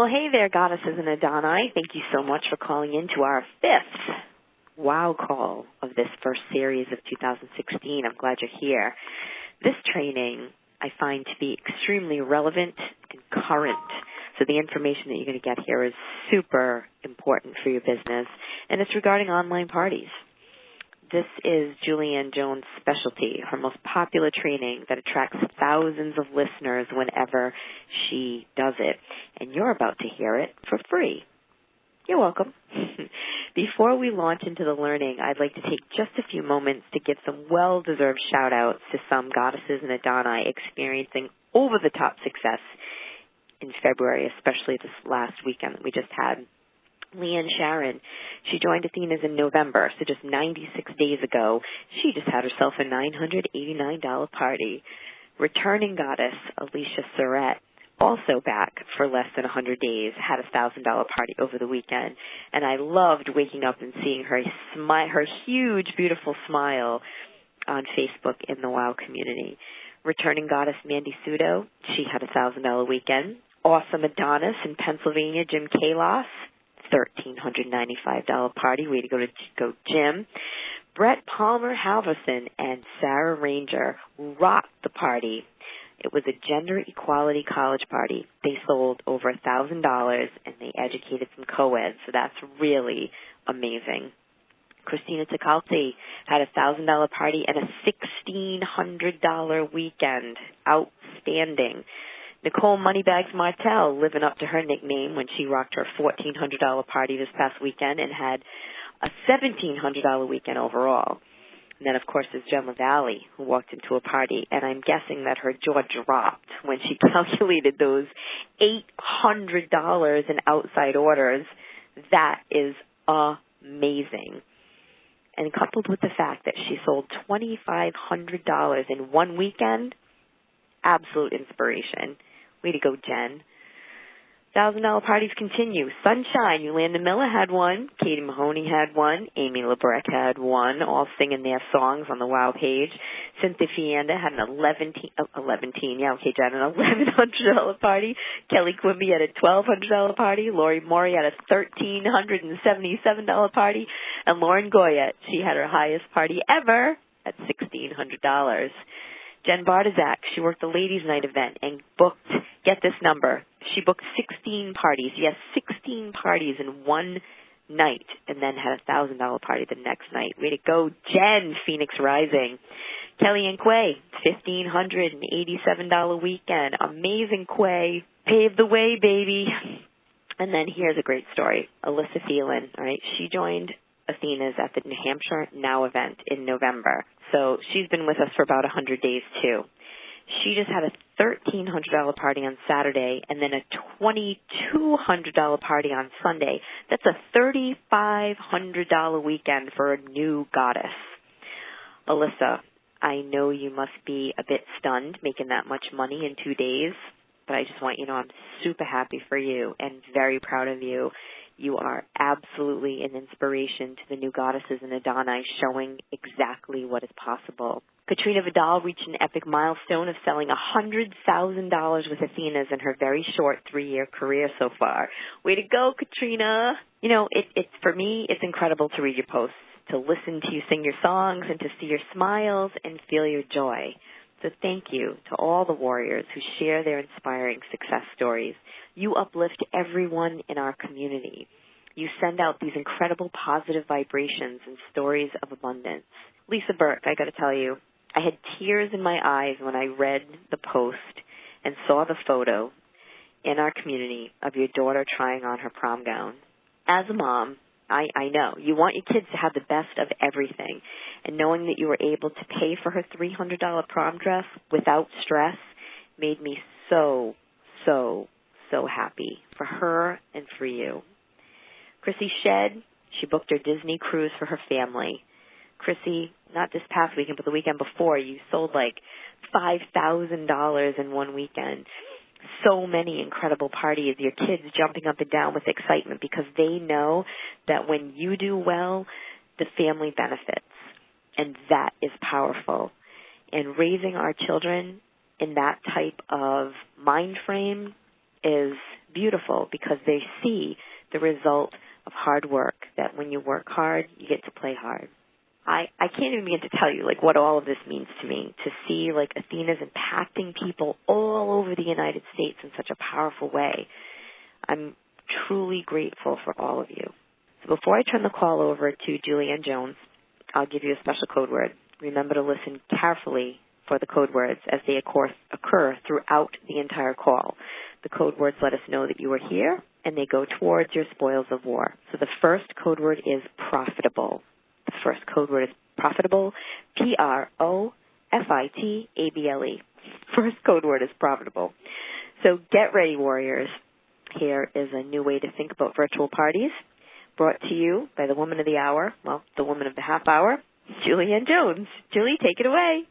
Well, hey there, Goddesses and Adoni. Thank you so much for calling in to our fifth wow call of this first series of 2016. I'm glad you're here. This training I find to be extremely relevant and current. So the information that you're going to get here is super important for your business, and it's regarding online parties. This is Julianne Jones' specialty, her most popular training that attracts thousands of listeners whenever she does it. And you're about to hear it for free. You're welcome. Before we launch into the learning, I'd like to take just a few moments to give some well-deserved shout-outs to some Goddesses and Adoni experiencing over-the-top success in February, especially this last weekend that we just had. Leanne Sharon, she joined Athena's in November, so just 96 days ago, she just had herself a $989 party. Returning goddess Alicia Surratt, also back for less than 100 days, had a $1,000 party over the weekend, and I loved waking up and seeing her her huge, beautiful smile on Facebook in the WOW community. Returning goddess Mandy Sudo, she had a $1,000 weekend. Awesome Adonis in Pennsylvania, Jim Kalos, $1,395 party. Way to go, Jim. Brett Palmer Halverson and Sarah Ranger rocked the party. It was a gender equality college party. They sold over $1,000 and they educated some co-eds, so that's really amazing. Christina Tecalti had a $1,000 party and a $1,600 weekend. Outstanding. Nicole Moneybags Martell, living up to her nickname when she rocked her $1,400 party this past weekend and had a $1,700 weekend overall. And then, of course, there's Gemma Valley, who walked into a party, and I'm guessing that her jaw dropped when she calculated those $800 in outside orders. That is amazing. And coupled with the fact that she sold $2,500 in one weekend, absolute inspiration. Way to go, Jen. $1,000 parties continue. Sunshine, Yolanda Miller had one. Katie Mahoney had one. Amy LeBrec had one, all singing their songs on the WOW page. Cynthia Fienda had an $1,100 party. Kelly Quimby had a $1,200 party. Lori Maury had a $1,377 party. And Lauren Goya, she had her highest party ever at $1,600. Jen Bardazak, she worked the ladies' night event and booked, get this number, she booked 16 parties. Yes, 16 parties in one night, and then had a $1,000 party the next night. Way to go, Jen, Phoenix Rising. Kelly and Quay, $1,587 weekend. Amazing, Quay. Paved the way, baby. And then here's a great story. Alyssa Thielen, all right, she joined Athena's at the New Hampshire Now event in November. So she's been with us for about 100 days, too. She just had a $1,300 party on Saturday and then a $2,200 party on Sunday. That's a $3,500 weekend for a new goddess. Alyssa, I know you must be a bit stunned making that much money in 2 days, but I just want you to know I'm super happy for you and very proud of you. You are absolutely an inspiration to the new Goddesses and Adoni, showing exactly what is possible. Katrina Vidal reached an epic milestone of selling $100,000 with Athena's in her very short 3-year career so far. Way to go, Katrina. You know, it's for me, it's incredible to read your posts, to listen to you sing your songs, and to see your smiles and feel your joy. So thank you to all the warriors who share their inspiring success stories. You uplift everyone in our community. You send out these incredible positive vibrations and stories of abundance. Lisa Burke, I got to tell you, I had tears in my eyes when I read the post and saw the photo in our community of your daughter trying on her prom gown. As a mom, I know you want your kids to have the best of everything, and knowing that you were able to pay for her $300 prom dress without stress made me so happy for her and for you. Chrissy Shedd, she booked her Disney cruise for her family. Chrissy, not this past weekend, but the weekend before, you sold like $5,000 in one weekend. So many incredible parties, your kids jumping up and down with excitement because they know that when you do well, the family benefits. And that is powerful. And raising our children in that type of mind frame is beautiful because they see the result of hard work, that when you work hard, you get to play hard. I can't even begin to tell you, like, what all of this means to me, to see, like, Athena's impacting people all over the United States in such a powerful way. I'm truly grateful for all of you. So before I turn the call over to Julianne Jones, I'll give you a special code word. Remember to listen carefully for the code words as they occur throughout the entire call. The code words let us know that you are here, and they go towards your spoils of war. So the first code word is profitable. The first code word is profitable, Profitable. First code word is profitable. So get ready, warriors. Here is a new way to think about virtual parties, brought to you by the woman of the hour, well, the woman of the half hour, Julianne Jones. Julie, take it away.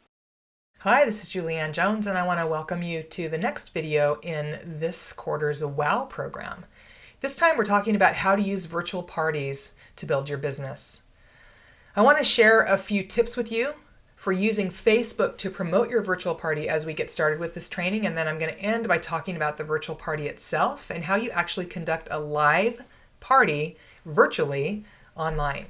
Hi, this is Julianne Jones, and I want to welcome you to the next video in this quarter's WOW program. This time we're talking about how to use virtual parties to build your business. I want to share a few tips with you for using Facebook to promote your virtual party as we get started with this training, and then I'm going to end by talking about the virtual party itself and how you actually conduct a live party virtually online.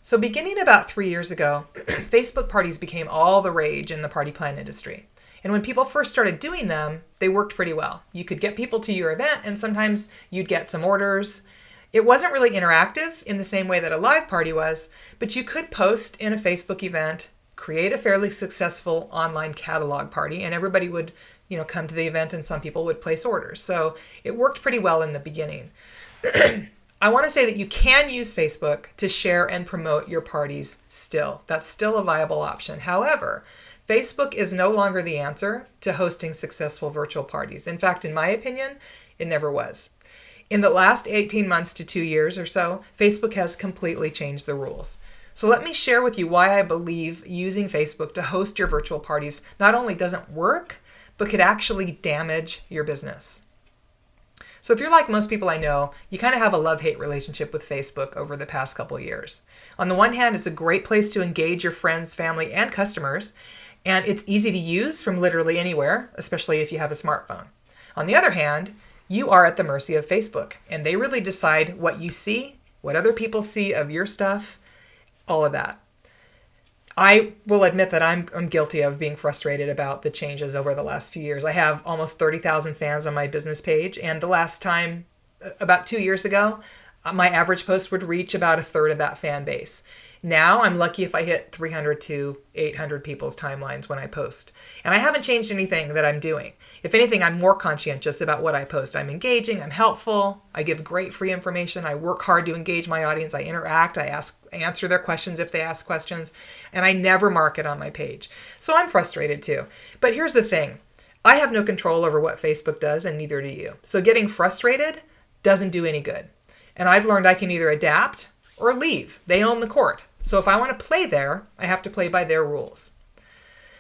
So beginning about 3 years ago, Facebook parties became all the rage in the party plan industry. And when people first started doing them, they worked pretty well. You could get people to your event, and sometimes you'd get some orders. It wasn't really interactive in the same way that a live party was, but you could post in a Facebook event, create a fairly successful online catalog party, and everybody would, come to the event, and some people would place orders. So it worked pretty well in the beginning. I want to say that you can use Facebook to share and promote your parties still. That's still a viable option. However, Facebook is no longer the answer to hosting successful virtual parties. In fact, in my opinion, it never was. In the last 18 months to 2 years or so, Facebook has completely changed the rules. So let me share with you why I believe using Facebook to host your virtual parties not only doesn't work, but could actually damage your business. So if you're like most people I know, you kind of have a love-hate relationship with Facebook over the past couple of years. On the one hand, it's a great place to engage your friends, family, and customers, and it's easy to use from literally anywhere, especially if you have a smartphone. On the other hand, you are at the mercy of Facebook, and they really decide what you see, what other people see of your stuff, all of that. I will admit that I'm guilty of being frustrated about the changes over the last few years. I have almost 30,000 fans on my business page, and the last time, about 2 years ago, my average post would reach about a third of that fan base. Now I'm lucky if I hit 300 to 800 people's timelines when I post. And I haven't changed anything that I'm doing. If anything, I'm more conscientious about what I post. I'm engaging, I'm helpful, I give great free information, I work hard to engage my audience, I interact, I answer their questions if they ask questions, and I never market on my page. So I'm frustrated too. But here's the thing. I have no control over what Facebook does, and neither do you. So getting frustrated doesn't do any good. And I've learned I can either adapt or leave. They own the court. So if I want to play there, I have to play by their rules.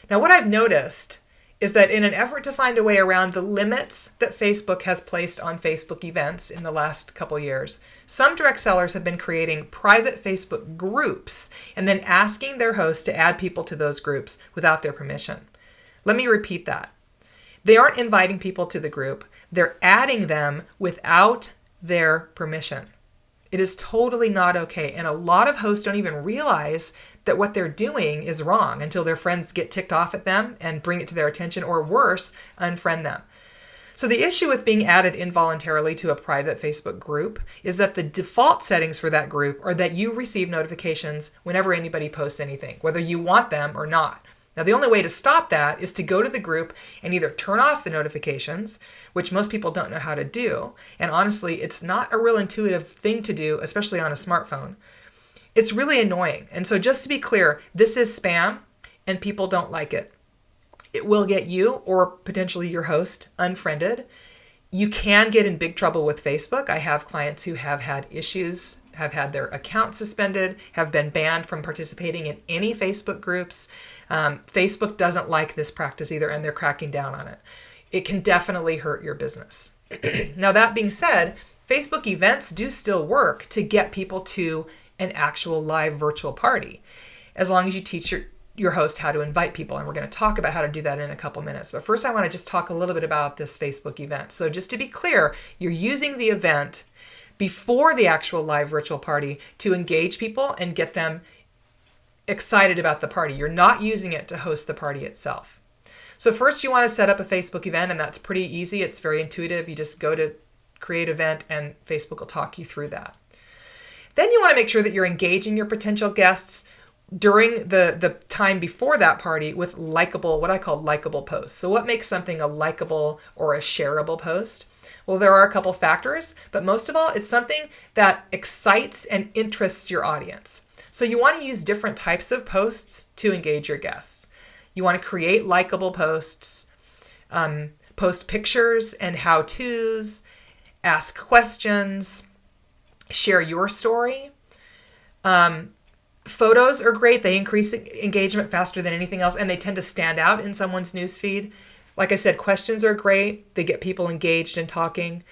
Now, what I've noticed is that in an effort to find a way around the limits that Facebook has placed on Facebook events in the last couple years, some direct sellers have been creating private Facebook groups and then asking their hosts to add people to those groups without their permission. Let me repeat that. They aren't inviting people to the group. They're adding them without their permission. It is totally not okay. And a lot of hosts don't even realize that what they're doing is wrong until their friends get ticked off at them and bring it to their attention, or worse, unfriend them. So the issue with being added involuntarily to a private Facebook group is that the default settings for that group are that you receive notifications whenever anybody posts anything, whether you want them or not. Now, the only way to stop that is to go to the group and either turn off the notifications, which most people don't know how to do. And honestly, it's not a real intuitive thing to do, especially on a smartphone. It's really annoying. And so just to be clear, this is spam and people don't like it. It will get you or potentially your host unfriended. You can get in big trouble with Facebook. I have clients who have had issues, have had their account suspended, have been banned from participating in any Facebook groups. Facebook doesn't like this practice either, and they're cracking down on it. It can definitely hurt your business. Now, that being said, Facebook events do still work to get people to an actual live virtual party, as long as you teach your host how to invite people. And we're going to talk about how to do that in a couple minutes. But first, I want to just talk a little bit about this Facebook event. So just to be clear, you're using the event before the actual live virtual party to engage people and get them excited about the party. You're not using it to host the party itself. So first you want to set up a Facebook event, and that's pretty easy. It's very intuitive. You just go to create event and Facebook will talk you through that. Then you want to make sure that you're engaging your potential guests during the time before that party with likable, what I call likable posts. So what makes something a likable or a shareable post? Well, there are a couple factors, but most of all, it's something that excites and interests your audience. So you want to use different types of posts to engage your guests. You want to create likable posts, post pictures and how-tos, ask questions, share your story. Photos are great. They increase engagement faster than anything else, and they tend to stand out in someone's newsfeed. Like I said, questions are great. They get people engaged and talking.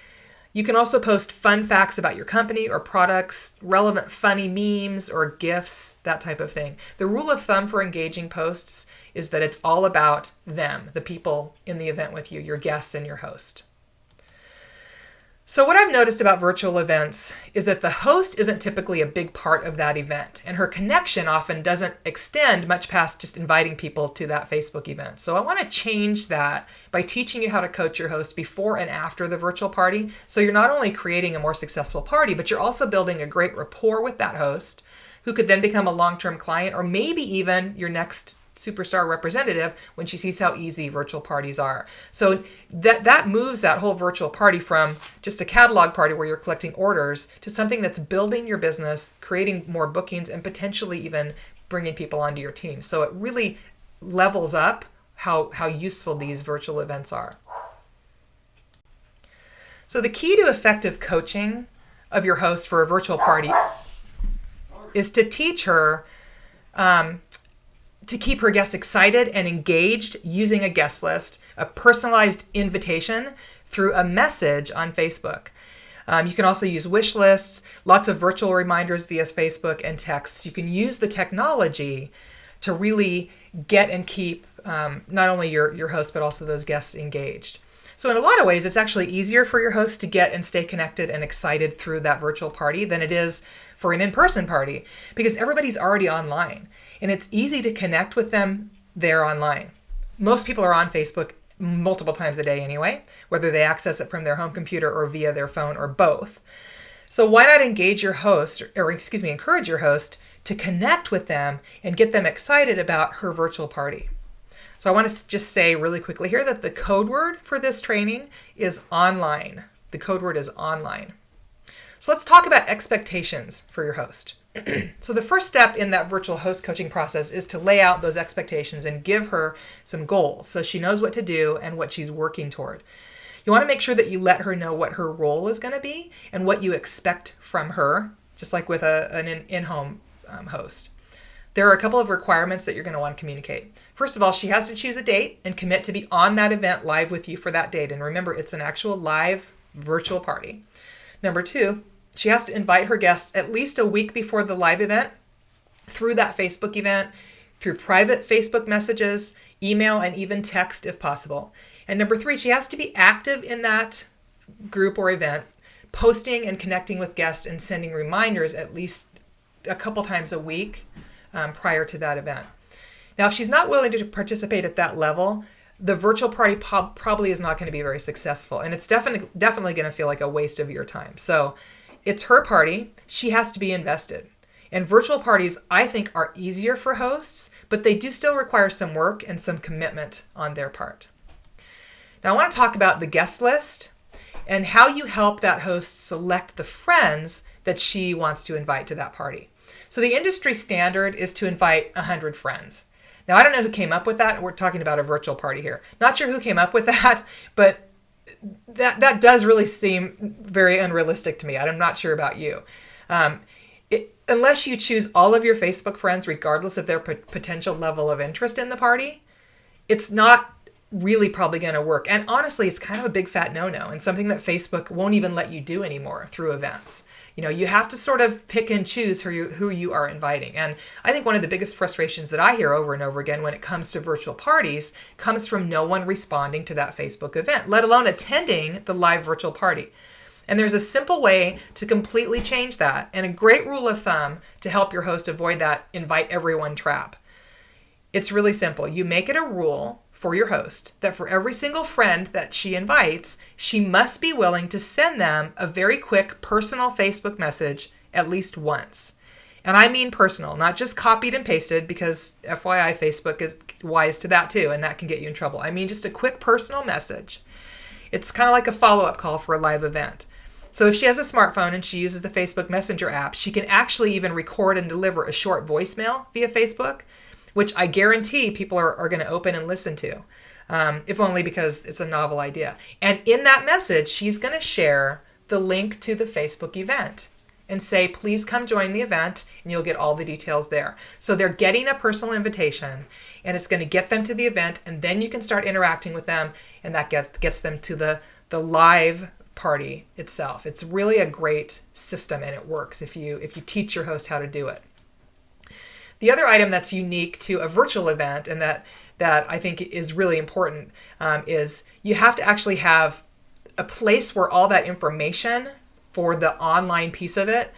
You can also post fun facts about your company or products, relevant funny memes or GIFs, that type of thing. The rule of thumb for engaging posts is that it's all about them, the people in the event with you, your guests and your host. So what I've noticed about virtual events is that the host isn't typically a big part of that event, and her connection often doesn't extend much past just inviting people to that Facebook event. So I want to change that by teaching you how to coach your host before and after the virtual party. So you're not only creating a more successful party, but you're also building a great rapport with that host, who could then become a long-term client or maybe even your next superstar representative when she sees how easy virtual parties are. So that moves that whole virtual party from just a catalog party where you're collecting orders to something that's building your business, creating more bookings, and potentially even bringing people onto your team. So it really levels up how useful these virtual events are. So the key to effective coaching of your host for a virtual party is to teach her to keep her guests excited and engaged using a guest list, a personalized invitation through a message on Facebook. You can also use wish lists, lots of virtual reminders via Facebook and texts. You can use the technology to really get and keep not only your host, but also those guests engaged. So in a lot of ways, it's actually easier for your host to get and stay connected and excited through that virtual party than it is for an in-person party, because everybody's already online. And it's easy to connect with them there online. Most people are on Facebook multiple times a day anyway, whether they access it from their home computer or via their phone or both. So why not engage your host, encourage your host to connect with them and get them excited about her virtual party. So I want to just say really quickly here that the code word for this training is online. The code word is online. So let's talk about expectations for your host. So the first step in that virtual host coaching process is to lay out those expectations and give her some goals so she knows what to do and what she's working toward. You want to make sure that you let her know what her role is going to be and what you expect from her, just like with an in-home host. There are a couple of requirements that you're going to want to communicate. First of all, she has to choose a date and commit to be on that event live with you for that date. And remember, it's an actual live virtual party. Number two, she has to invite her guests at least a week before the live event through that Facebook event, through private Facebook messages, email, and even text if possible. And number three, she has to be active in that group or event, posting and connecting with guests and sending reminders at least a couple times a week prior to that event. Now, if she's not willing to participate at that level, the virtual party probably is not going to be very successful, and it's definitely going to feel like a waste of your time. So it's her party. She has to be invested. And virtual parties, I think, are easier for hosts, but they do still require some work and some commitment on their part. Now, I want to talk about the guest list and how you help that host select the friends that she wants to invite to that party. So the industry standard is to invite 100 friends. Now, I don't know who came up with that. We're talking about a virtual party here. Not sure who came up with that, but that does really seem very unrealistic to me. I'm not sure about you. Unless you choose all of your Facebook friends, regardless of their potential level of interest in the party, it's not really probably going to work. And honestly, it's kind of a big fat no-no and something that Facebook won't even let you do anymore through events. You have to sort of pick and choose who you are inviting. And I think one of the biggest frustrations that I hear over and over again when it comes to virtual parties comes from no one responding to that Facebook event, let alone attending the live virtual party. And there's a simple way to completely change that, and a great rule of thumb to help your host avoid that invite everyone trap. It's really simple. You make it a rule for your host that for every single friend that she invites, she must be willing to send them a very quick personal Facebook message at least once. And I mean personal, not just copied and pasted, because FYI, Facebook is wise to that too, and that can get you in trouble. I mean just a quick personal message. It's kind of like a follow-up call for a live event. So if she has a smartphone and she uses the Facebook Messenger app, she can actually even record and deliver a short voicemail via Facebook, which I guarantee people are going to open and listen to, if only because it's a novel idea. And in that message, she's going to share the link to the Facebook event and say, please come join the event, and you'll get all the details there. So they're getting a personal invitation, and it's going to get them to the event, and then you can start interacting with them, and that gets them to the live party itself. It's really a great system, and it works if you teach your host how to do it. The other item that's unique to a virtual event, and that I think is really important, is you have to actually have a place where all that information for the online piece of it,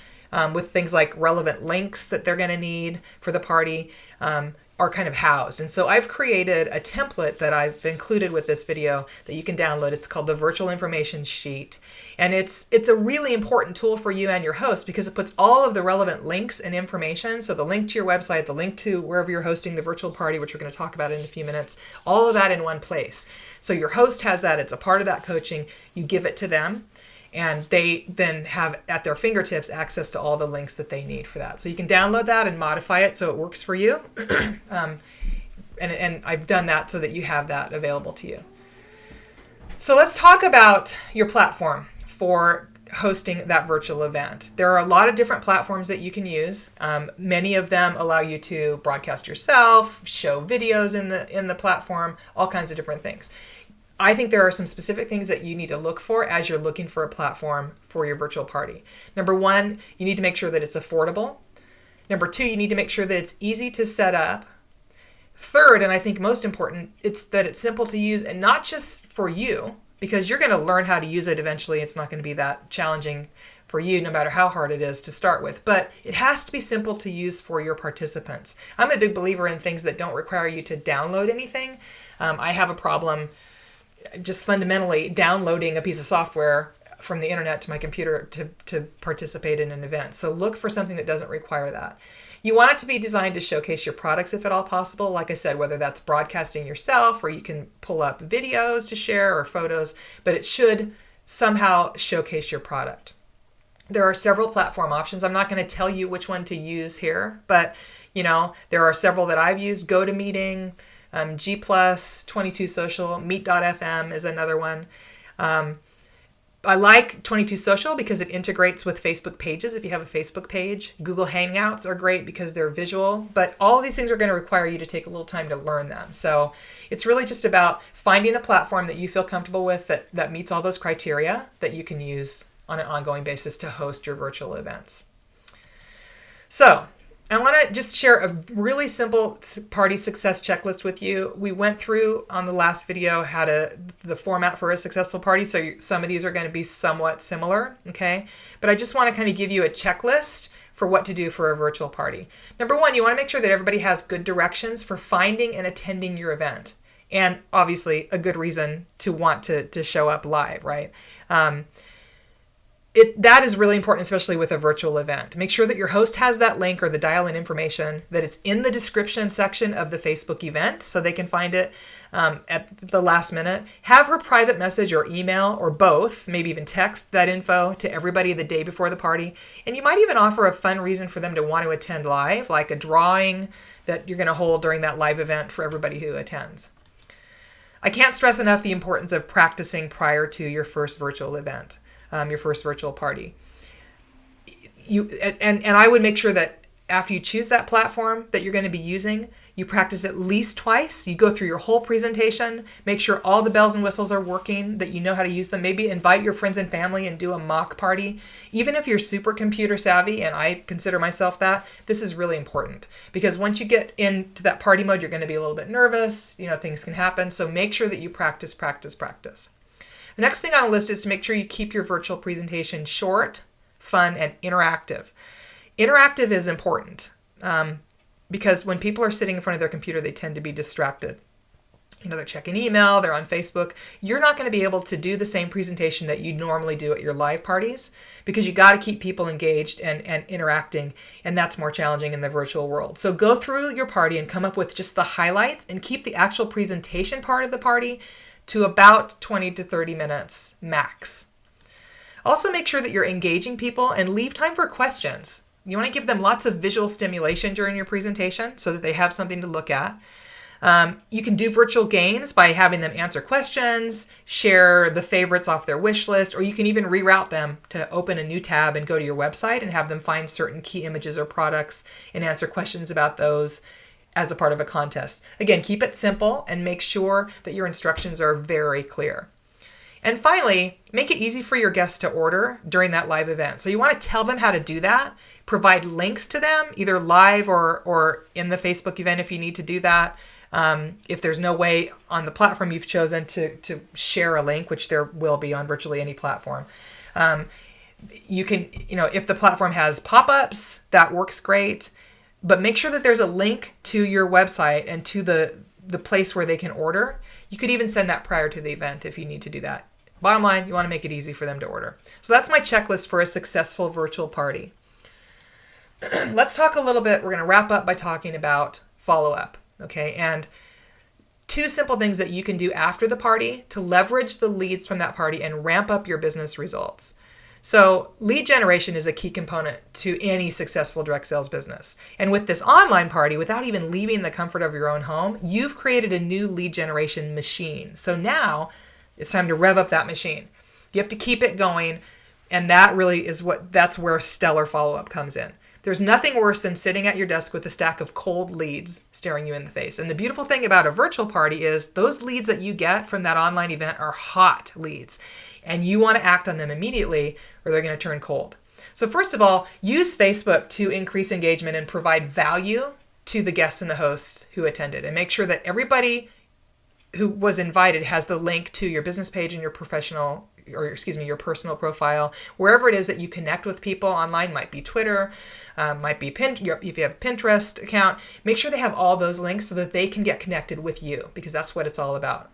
with things like relevant links that they're going to need for the party, are kind of housed. And so I've created a template that I've included with this video that you can download. It's called the Virtual Information Sheet. And it's a really important tool for you and your host because it puts all of the relevant links and information. So the link to your website, the link to wherever you're hosting the virtual party, which we're going to talk about in a few minutes, all of that in one place. So your host has that. It's a part of that coaching. You give it to them, and they then have at their fingertips access to all the links that they need for that. So you can download that and modify it so it works for you. And I've done that so that you have that available to you. So let's talk about your platform for hosting that virtual event. There are a lot of different platforms that you can use. Many of them allow you to broadcast yourself, show videos in the platform, all kinds of different things. I think there are some specific things that you need to look for as you're looking for a platform for your virtual party. Number one, you need to make sure that it's affordable. Number two, you need to make sure that it's easy to set up. Third, and I think most important, it's that it's simple to use, and not just for you, because you're going to learn how to use it eventually. It's not going to be that challenging for you, no matter how hard it is to start with. But it has to be simple to use for your participants. I'm a big believer in things that don't require you to download anything. I have a problem just fundamentally downloading a piece of software from the internet to my computer to participate in an event. So look for something that doesn't require that. You want it to be designed to showcase your products if at all possible. Like I said, whether that's broadcasting yourself or you can pull up videos to share or photos, but it should somehow showcase your product. There are several platform options. I'm not going to tell you which one to use here, but there are several that I've used. GoToMeeting, G+, 22 Social, Meet.fm is another one. I like 22 Social because it integrates with Facebook pages if you have a Facebook page. Google Hangouts are great because they're visual, but all of these things are going to require you to take a little time to learn them. So it's really just about finding a platform that you feel comfortable with that meets all those criteria that you can use on an ongoing basis to host your virtual events. So I want to just share a really simple party success checklist with you. We went through on the last video the format for a successful party, so some of these are going to be somewhat similar, okay? But I just want to kind of give you a checklist for what to do for a virtual party. Number one, you want to make sure that everybody has good directions for finding and attending your event, and obviously a good reason to want to show up live, right? That is really important, especially with a virtual event. Make sure that your host has that link or the dial-in information, that it's in the description section of the Facebook event so they can find it at the last minute. Have her private message or email or both, maybe even text that info to everybody the day before the party. And you might even offer a fun reason for them to want to attend live, like a drawing that you're going to hold during that live event for everybody who attends. I can't stress enough the importance of practicing prior to your first virtual event. Your first virtual party. And I would make sure that after you choose that platform that you're going to be using, You practice at least twice. You go through your whole presentation, make sure all the bells and whistles are working, that you know how to use them. Maybe invite your friends and family and do a mock party. Even if you're super computer savvy, and I consider myself that, this is really important, because once you get into that party mode, you're going to be a little bit nervous. Things can happen. So make sure that you practice. The next thing on the list is to make sure you keep your virtual presentation short, fun, and interactive. Interactive is important. Because when people are sitting in front of their computer, they tend to be distracted. They're checking email, they're on Facebook. You're not going to be able to do the same presentation that you normally do at your live parties, because you got to keep people engaged and interacting, and that's more challenging in the virtual world. So go through your party and come up with just the highlights, and keep the actual presentation part of the party to about 20 to 30 minutes max. Also, make sure that you're engaging people and leave time for questions. You want to give them lots of visual stimulation during your presentation so that they have something to look at. You can do virtual games by having them answer questions, share the favorites off their wish list, or you can even reroute them to open a new tab and go to your website and have them find certain key images or products and answer questions about those as a part of a contest. Again, keep it simple and make sure that your instructions are very clear. And finally, make it easy for your guests to order during that live event. So you want to tell them how to do that. Provide links to them, either live or in the Facebook event if you need to do that. If there's no way on the platform you've chosen to share a link, which there will be on virtually any platform. You can, if the platform has pop-ups, that works great. But make sure that there's a link to your website and to the place where they can order. You could even send that prior to the event if you need to do that. Bottom line, you want to make it easy for them to order. So that's my checklist for a successful virtual party. Let's talk a little bit. We're going to wrap up by talking about follow-up, okay? And 2 simple things that you can do after the party to leverage the leads from that party and ramp up your business results. So lead generation is a key component to any successful direct sales business. And with this online party, without even leaving the comfort of your own home, you've created a new lead generation machine. So now it's time to rev up that machine. You have to keep it going. And that really is that's where stellar follow-up comes in. There's nothing worse than sitting at your desk with a stack of cold leads staring you in the face. And the beautiful thing about a virtual party is those leads that you get from that online event are hot leads. And you want to act on them immediately or they're going to turn cold. So first of all, use Facebook to increase engagement and provide value to the guests and the hosts who attended. And make sure that everybody who was invited has the link to your business page and your your personal profile, wherever it is that you connect with people online. Might be Twitter, might be if you have a Pinterest account. Make sure they have all those links so that they can get connected with you, because that's what it's all about.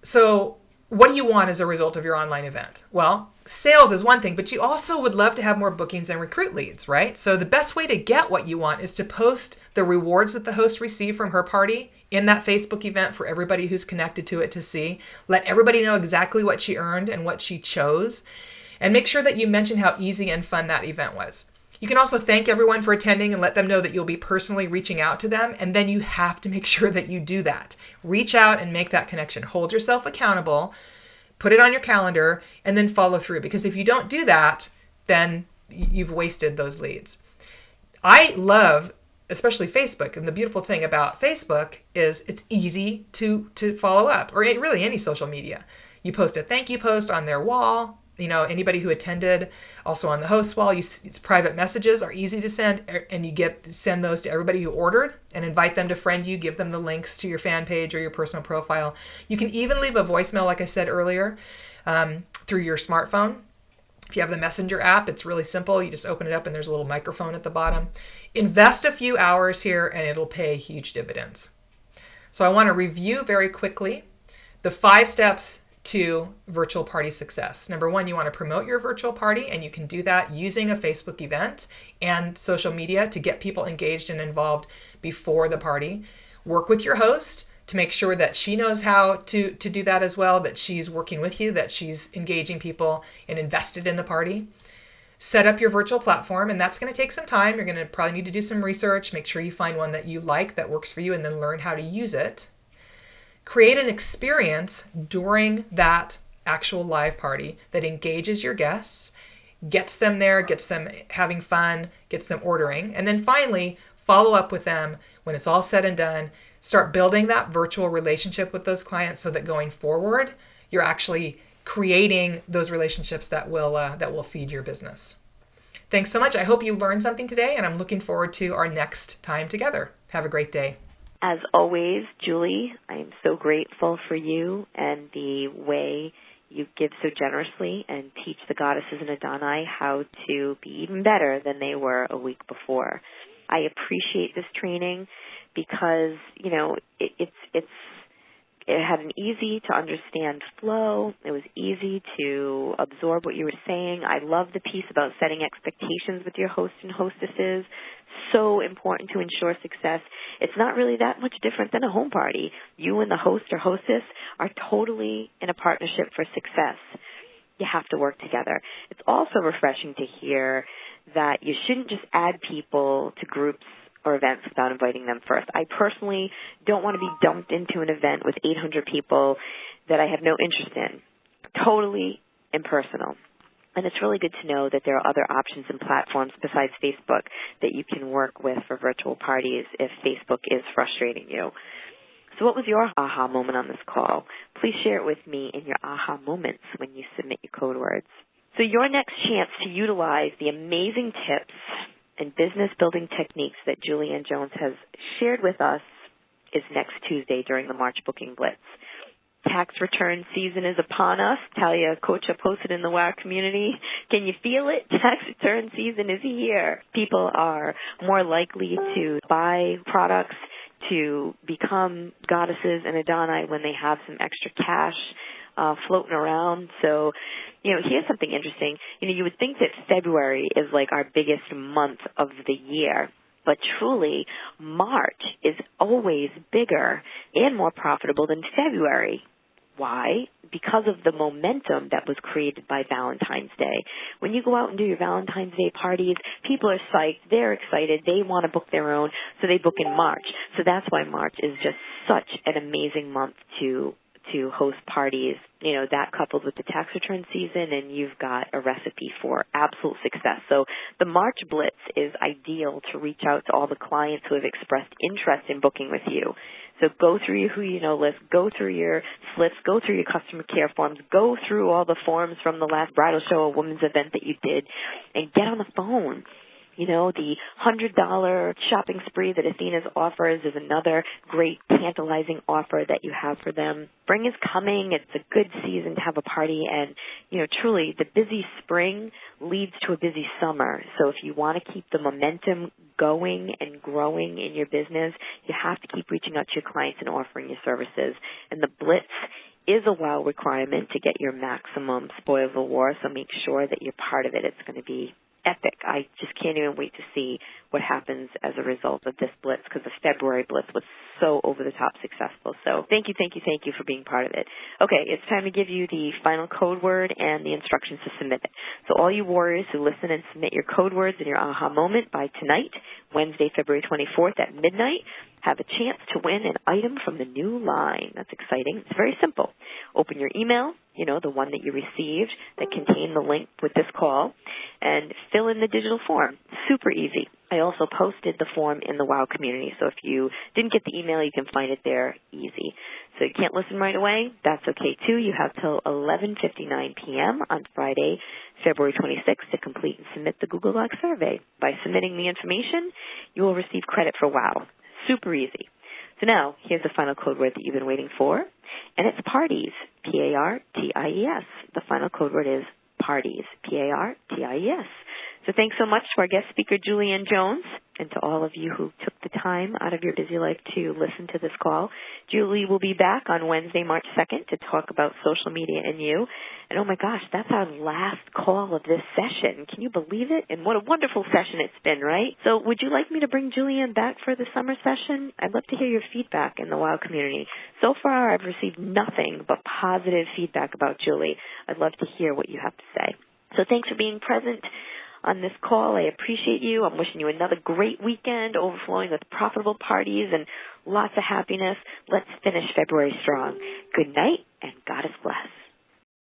So what do you want as a result of your online event? Well, sales is one thing, but you also would love to have more bookings and recruit leads, right? So the best way to get what you want is to post the rewards that the host received from her party in that Facebook event for everybody who's connected to it to see. Let everybody know exactly what she earned and what she chose. And make sure that you mention how easy and fun that event was. You can also thank everyone for attending and let them know that you'll be personally reaching out to them. And then you have to make sure that you do that. Reach out and make that connection. Hold yourself accountable. Put it on your calendar and then follow through. Because if you don't do that, then you've wasted those leads. I love especially Facebook. And the beautiful thing about Facebook is it's easy to follow up, or really any social media. You post a thank you post on their wall. Anybody who attended, also on the host wall. Private messages are easy to send, and you send those to everybody who ordered and invite them to friend you, give them the links to your fan page or your personal profile. You can even leave a voicemail, like I said earlier, through your smartphone. If you have the Messenger app, it's really simple. You just open it up and there's a little microphone at the bottom. Invest a few hours here and it'll pay huge dividends. So I want to review very quickly the 5 steps to virtual party success. Number 1, you want to promote your virtual party, and you can do that using a Facebook event and social media to get people engaged and involved before the party. Work with your host to make sure that she knows how to do that as well, that she's working with you, that she's engaging people and invested in the party. Set up your virtual platform, and that's going to take some time. You're going to probably need to do some research. Make sure you find one that you like, that works for you, and then learn how to use it. Create an experience during that actual live party that engages your guests, gets them there, gets them having fun, gets them ordering. And then finally, follow up with them when it's all said and done, start building that virtual relationship with those clients so that going forward, you're actually creating those relationships that will feed your business. Thanks so much. I hope you learned something today, and I'm looking forward to our next time together. Have a great day. As always, Julie, I am so grateful for you and the way you give so generously and teach the Goddesses and Adoni how to be even better than they were a week before. I appreciate this training because, it had an easy to understand flow. It was easy to absorb what you were saying. I love the piece about setting expectations with your hosts and hostesses. So important to ensure success. It's not really that much different than a home party. You and the host or hostess are totally in a partnership for success. You have to work together. It's also refreshing to hear that you shouldn't just add people to groups or events without inviting them first. I personally don't want to be dumped into an event with 800 people that I have no interest in. Totally impersonal. And it's really good to know that there are other options and platforms besides Facebook that you can work with for virtual parties if Facebook is frustrating you. So what was your aha moment on this call? Please share it with me in your aha moments when you submit your code words. So your next chance to utilize the amazing tips and business building techniques that Julianne Jones has shared with us is next Tuesday during the March Booking Blitz. Tax return season is upon us. Talia Kocha posted in the WOW community. Can you feel it? Tax return season is here. People are more likely to buy products, to become goddesses and Adoni when they have some extra cash floating around. So, here's something interesting. You would think that February is like our biggest month of the year, but truly March is always bigger and more profitable than February. Why? Because of the momentum that was created by Valentine's Day. When you go out and do your Valentine's Day parties, people are psyched, they're excited, they want to book their own, so they book in March. So that's why March is just such an amazing month to host parties, that coupled with the tax return season, and you've got a recipe for absolute success. So the March Blitz is ideal to reach out to all the clients who have expressed interest in booking with you. So go through your who you know list, go through your slips, go through your customer care forms, go through all the forms from the last bridal show or women's event that you did, and get on the phone. The $100 shopping spree that Athena's offers is another great tantalizing offer that you have for them. Spring is coming. It's a good season to have a party. And, truly, the busy spring leads to a busy summer. So if you want to keep the momentum going and growing in your business, you have to keep reaching out to your clients and offering your services. And the Blitz is a WOW requirement to get your maximum spoils of war. So make sure that you're part of it. It's going to be epic. I just can't even wait to see what happens as a result of this Blitz, because the February Blitz was so over-the-top successful. So thank you for being part of it. Okay, it's time to give you the final code word and the instructions to submit it. So all you warriors who listen and submit your code words and your aha moment by tonight, Wednesday, February 24th at midnight, have a chance to win an item from the new line. That's exciting. It's very simple. Open your email, the one that you received that contained the link with this call, and fill in the digital form. Super easy. I also posted the form in the WOW community, so if you didn't get the email, you can find it there easy. So you can't listen right away? That's okay, too. You have till 11:59 p.m. on Friday, February 26th to complete and submit the Google Docs survey. By submitting the information, you will receive credit for WOW. Super easy. So now, here's the final code word that you've been waiting for, and it's parties, P-A-R-T-I-E-S. The final code word is parties, P-A-R-T-I-E-S. So thanks so much to our guest speaker, Julianne Jones, and to all of you who took the time out of your busy life to listen to this call. Julie will be back on Wednesday, March 2nd to talk about social media and you. And oh my gosh, that's our last call of this session. Can you believe it? And what a wonderful session it's been, right? So would you like me to bring Julianne back for the summer session? I'd love to hear your feedback in the WOW community. So far, I've received nothing but positive feedback about Julie. I'd love to hear what you have to say. So thanks for being present on this call. I appreciate you. I'm wishing you another great weekend, overflowing with profitable parties and lots of happiness. Let's finish February strong. Good night, and Goddess bless.